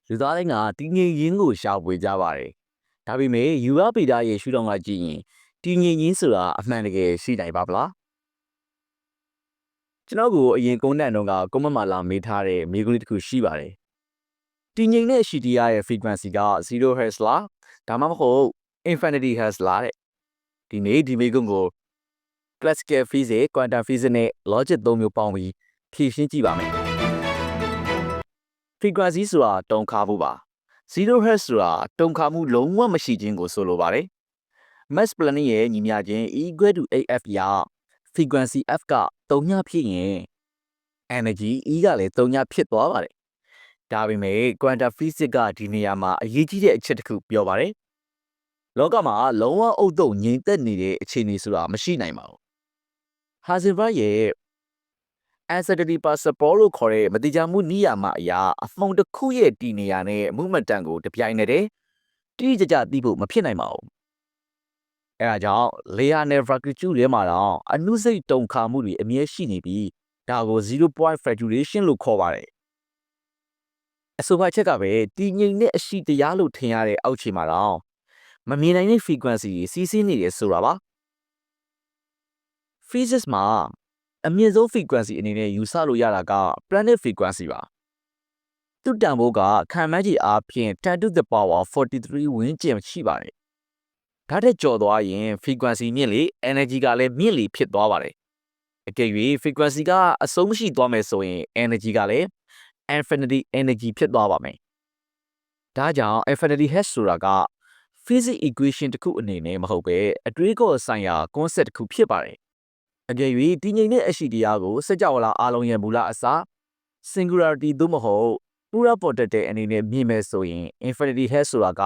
လူသားတိုင်းကတည်ငြိမ်ခြင်းကိုရှာဖွေကြပါတယ်။ဒါပေမဲ့ယူရပေတာရဲ့ရှုထောင့်ကကြည့်ရင်တည်ငြိမ်ခြင်းဆိုတာအမှန်တကယ်ရှိနိုင်ပါဗလား။ကျွန်တော်ကိုအရင်ကုန်းတန်တော့ကကွန်မန့်မာလာမေးထားတဲ့မိကုန်းလေးတစ်ခုရှိပါတယ်။တည်ငြိမ်တဲ့ CTR ရဲ့ frequency က0 Hz လားဒါမှမဟုတ် infinity Hz လားတဲ့။ဒီနေ့ဒီမိကုန်းကို classical physics, quantum physics နဲ့ logic 3မျိုးပေါင်းပြီးဖြေရှင်းကြည့်ပါမယ်။ frequency ဆိုတာတုံခါမှုပါ0 Hz ဆိုတာတုံခါမှုလုံးဝမရှိခြင်းကိုဆိုလိုပါတယ်။ Max Planck ရဲ့ညီမျှခြင်း E=AF ရ frequency F က3ညဖြစ်ရင် energy E ကလည်း3ညဖြစ်သွားပါတယ်။ဒါပေမဲ့ quantum physics ကဒီနေရာမှာအရေးကြီးတဲ့အချက်တစ်ခုပြောပါတယ်။လောကမှာလုံးဝအုတ်တုံငြိမ်သက်နေတဲ့အခြေအနေဆိုတာမရှိနိုင်ပါဘူး။ Heisenberg ရဲ့ uncertainty principle လို့ခေါ်တဲ့မတိကျမှုနိယာမအရာအမှုန်တစ်ခုရဲ့တည်နေရာနဲ့မှုမှန်တန်ကိုတပြိုင်နက်တည်းတိတိကျကျသိဖို့မဖြစ်နိုင်ပါဘူး။အဲဒါကြောင့် layer နဲ့ vacuum ထဲမှာတော့အနုစိတ်တုံခါမှုတွေအမြဲရှိနေပြီးဒါကို zero point fluctuation လို့ခေါ်ပါတယ်။အဆိုပါချက်ကပဲတည်ငြိမ်တဲ့အရှိတရားလို့ထင်ရတဲ့အောက်ခြေမှာတော့မမြင်နိုင်တဲ့ frequency စီးဆင်းနေတယ်ဆိုတာပါ။ physics မှာအမြင့်ဆုံး frequency အနေနဲ့ယူဆလို့ရတာက planet frequency ပါ။သူ့တန်ဖိုးကခံမှန်းခြေအားဖြင့်10 to the power 43ဝန်းကျင်ရှိပါတယ်။ဒါတဲ့ကျော်သွားရင် frequency မြင့်လေ energy ကလည်းမြင့်လေဖြစ်သွားပါတယ်။အကယ်၍ frequency ကအဆုံးမရှိသွားမယ်ဆိုရင် energy ကလည်း infinity energy ဖြစ်သွားပါမယ်။ဒါကြောင့် infinity H ဆိုတာက physics equation တစ်ခုအနေနဲ့မဟုတ်ပဲအတွေးအခေါ်ဆိုင်ရာ concept တစ်ခုဖြစ်ပါတယ်။အကယ်၍တည်ငြိမ်တဲ့အရှိတရားကိုစကြဝဠာအလုံးရဲ့မူလအစ singularity သို့မဟုတ်ပူရပေါ်တတ်တဲ့အနေနဲ့မြင်မယ်ဆိုရင် infinity H ဆိုတာက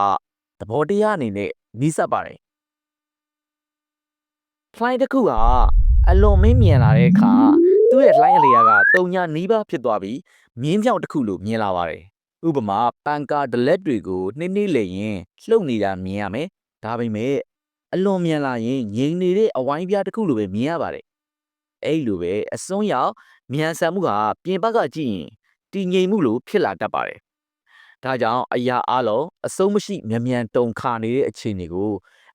သဘောတရားအနေနဲ့နီးစပ်ပါတယ်။ flight တစ်ခုကအလွန်မင်းမြင်လာတဲ့အခါသူ့ရဲ့လှိုင်းအလျာက3ညနီးပါးဖြစ်သွားပြီးမြင်းပြောင်တစ်ခုလိုမြင်လာပါတယ်။ဥပမာပန်ကာဒလက်တွေကိုနှိမ့်နှိမ့်လေရင်လှုပ်နေတာမြင်ရမယ်။ဒါပေမဲ့အလွန်မြန်လာရင်ငြိမ်နေတဲ့အဝိုင်းပြားတစ်ခုလိုပဲမြင်ရပါတယ်။အဲ့လိုပဲအစွန်းရောက်မြန်ဆန်မှုကပြင်ပကကြည့်ရင်တည်ငြိမ်မှုလိုဖြစ်လာတတ်ပါတယ်။ဒါကြောင့်အရာအလုံးအဆုံးမရှိမြန်တုံခါနေတဲ့အခြေအနေကို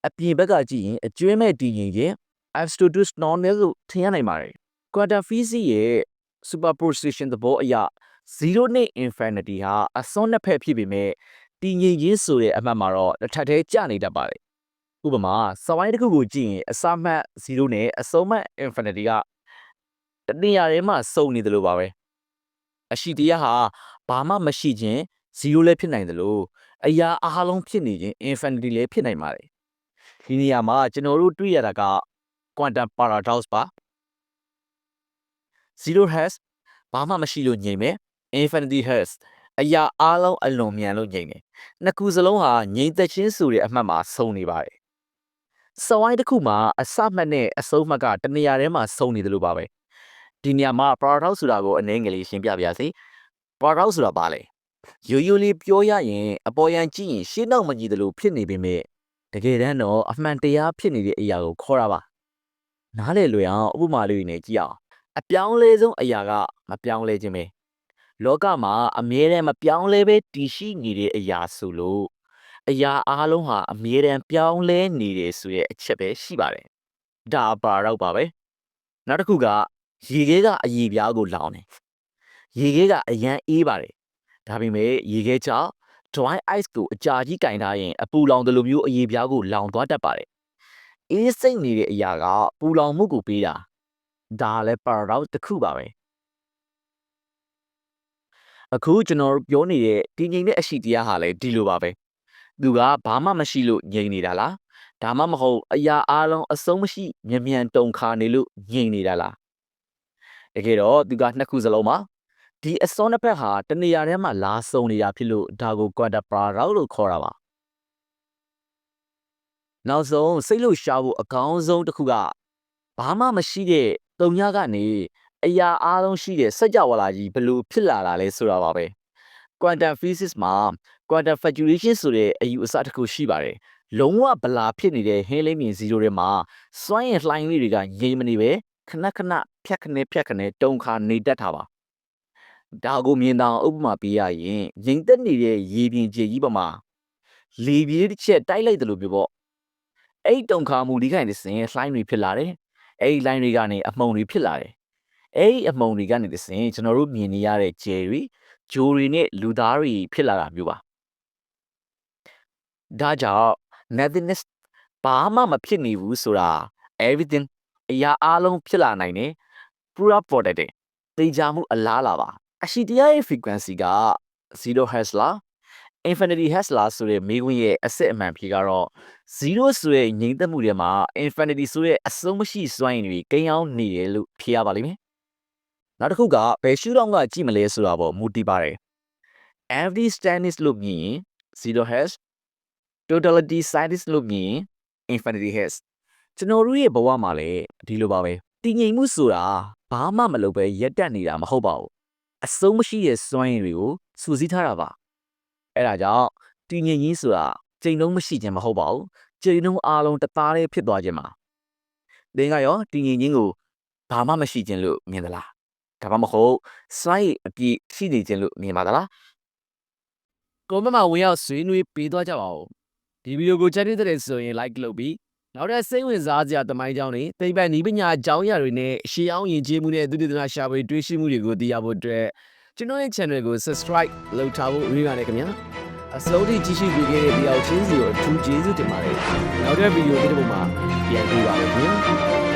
အပြင်ဘက်ကကြည့်ရင်အကျွမ်းမဲ့တည်ငြိမ်ခြင်း absolute normal လို့ထင်ရနိုင်ပါတယ်။ quantum physics ရဲ့ superposition သဘောအရ0နဲ့ infinity ဟာအစွန်းနှစ်ဖက်ဖြစ်ပေမဲ့တည်ငြိမ်ခြင်းဆိုတဲ့အမှတ်မှာတော့တစ်ထပ်တည်းကျနေတတ်ပါတယ်။ဥပမာစဝိုင်းတစ်ခုကိုကြည့်ရင်အစမှတ်0နဲ့အဆုံးမှတ် infinity ကတနေရာထဲမှာစုံနေတယ်လို့ပါပဲ။အရှိတရားဟာဘာမှမရှိခြင်း0လည်းဖြစ်နိုင်တယ်လို့အရာအားလုံးဖြစ်နေခြင်း infinity လည်းဖြစ်နိုင်ပါတယ်။ဒီနေရာမှာကျွန်တော်တို့တွေ့ရတာက quantum paradox ပါ0 Hz ဘာမှမရှိလို့ညင်မယ် infinity Hz အရာအားလုံးအလွန်မြန်လို့ညင်တယ်နှစ်ခုစလုံးဟာငြိမ်သက်ခြင်းဆိုတဲ့အမှတ်မှာစုံနေပါတယ်စဝိုင်းတစ်ခုမှာအစမှတ်နဲ့အဆုံးမှတ်ကတနေရာထဲမှာစုံနေတယ်လို့ပါပဲဒီနေရာမှာ paradox ဆိုတာကိုအနည်းငယ်လေးရှင်းပြပါရစေ paradox ဆိုတာဘာလဲရိုးရိုးလေးပြောရရင်အပေါ်ယံကြည့်ရင်ရှင်းတော့မကြည့်တယ်လို့ဖြစ်နေပေမဲ့တကယ်တမ်းတော့အမှန်တရားဖြစ်နေတဲ့အရာကိုခေါ်တာပါနားလေလွယ်အောင်ဥပမာလေးနဲ့ကြည့်အောင်အပြောင်းလဲဆုံးအရာကမပြောင်းလဲခြင်းပဲလောကမှာအမြဲတမ်းမပြောင်းလဲပဲတည်ရှိနေတဲ့အရာဆိုလို့အရာအားလုံးဟာအမြဲတမ်းပြောင်းလဲနေတယ်ဆိုတဲ့အချက်ပဲရှိပါတယ်ဒါပါတော့ပါပဲနောက်တစ်ခုကရေခဲကအရေပြားကိုလောင်တယ်ရေခဲကအရန်အေးပါတယ်ဒါပေမဲ့ရေခဲကြောင့် dry ice ကိုအကြာကြီးကင်ထားရင်အပူလောင်တယ်လို့မျိုးအရေပြားကိုလောင်သွားတတ်ပါတယ်အေးစိတ်နေတဲ့အရာကပူလောင်မှုကိုပေးတာဒါလည်း paradox တစ်ခုပါပဲအခုကျွန်တော်ပြောနေတဲ့တည်ငြိမ်တဲ့အရှိတရားဟာလည်းဒီလိုပါပဲသူကဘာမှမရှိလို့ငြိမ်နေတာလားဒါမှမဟုတ်အရာအလုံးအဆုံးမရှိမြန်တုံခါနေလို့ငြိမ်နေတာလားတကယ်တော့သူကနှစ်ခုစလုံးပါဒီအစွန်းတစ်ဖက်ဟာတနေရာထဲမှာလာစုံနေတာဖြစ်လို့ဒါကို quantum paradox လို့ခေါ်တာပါနောက်ဆုံးစိတ်လို့ရှားဖို့အကောင်းဆုံးတစ်ခုကဘာမှမရှိတဲ့တုံညကနေအရာအားလုံးရှိတဲ့စัจ java လာကြီးဘယ်လိုဖြစ်လာတာလဲဆိုတာပါပဲ quantum physics မှာ quantum fluctuation ဆိုတဲ့အယူအဆတစ်ခုရှိပါတယ်လုံးဝဗလာဖြစ်နေတဲ့ဟင်းလိမ့်မြင်0ထဲမှာစွမ်းရည်လှိုင်းလေးတွေကငြိမ်မနေပဲခဏခဏဖြတ်ခနဲတုံခါနေတတ်တာပါ ဒါကိုမြင်တောင်ဥပမာပေးရရင်ငြိမ်သက်နေတဲ့ရေပြင်ခြေကြီးပေါ်မှာလေပြေးတစ်ချက်တိုက်လိုက်တယ်လို့ပြောပေါ့အဲ့တုံခါမှုဒီခိုင်တဲ့စင်လှိုင်းတွေဖြစ်လာတယ်အဲ့လှိုင်းတွေကနေအမှုန်တွေဖြစ်လာတယ်အဲ့အမှုန်တွေကနေတဲ့စင်ကျွန်တော်တို့မြင်နေရတဲ့ဂျယ်တွေဂျိုတွေနဲ့လူသားတွေဖြစ်လာတာမျိုးပါဒါကြောင့် nothingness ဘာမှမဖြစ်နေဘူးဆိုတာ everything အရာအလုံးဖြစ်လာနိုင်တယ် pura protected သိကြမှုအလားလာပါအရှိတရားရဲ့ frequency က0 hertz လား infinity hertz လားဆိုတဲ့မိခွန်းရဲ့အစစ်အမှန်ဖြေကတော့0ဆိုတဲ့ငြိမ်သက်မှုတွေမှာ infinity ဆိုတဲ့အဆုံးမရှိစွမ်းရည်တွေကိန်းအောင်နေတယ်လို့ဖြေရပါလိမ့်မယ်နောက်တစ်ခုကဘယ်ရှုထောင့်ကကြည့်မလဲဆိုတာပေါ့မူတည်ပါတယ် every stance လို့မြင်ရင်0 hertz totality scientist လို့မြင်ရင် infinity hertz ကျွန်တော်တို့ရဲ့ဘဝမှာလည်းဒီလိုပါပဲတည်ငြိမ်မှုဆိုတာဘာမှမလုပ်ပဲရက်တက်နေတာမဟုတ်ပါဘူးအဆုံးမရှိတဲ့စွမ်းရည်တွေကိုစူးစီးထားတာပါအဲ့ဒါကြောင့်တည်ငြိမ်ကြီးဆိုတာချိန်လုံးမရှိခြင်းမဟုတ်ပါဘူးချိန်လုံးအားလုံးတသားလေးဖြစ်သွားခြင်းပါသင်ကရောတည်ငြိမ်ခြင်းကိုဘာမှမရှိခြင်းလို့မြင်သလားဒါမှမဟုတ်စွမ်းရည်အပြည့်ရှိနေခြင်းလို့မြင်ပါသလားကိုမမဝင်ရောက်ဆွေးနွေးပေးသွားကြပါဦးဒီဗီဒီယိုကိုချမ်းမြေ့တဲ့ဆိုရင် like လုပ်ပြီးနောက်ထပ်စိတ်ဝင်စားစရာတမိုင်းကြောင်းတွေသိပ္ပံနည်းပညာအကြောင်းအရာတွေနဲ့ရှေးအောင်ယဉ်ကျေးမှုနဲ့သုတေသနရှာဖွေတွေ့ရှိမှုတွေကိုသိရဖို့အတွက်ကျွန်တော်ရဲ့ channel ကို subscribe လုပ်ထားဖို့ရည်ပါတယ်ခင်ဗျာအစိုးရကြည့်ရှုပေးခဲ့တဲ့တယောက်ချင်းစီကိုအထူးကျေးဇူးတင်ပါတယ်နောက်တဲ့ဗီဒီယိုတစ်ခုမှာပြန်တွေ့ပါမယ်ခင်ဗျာ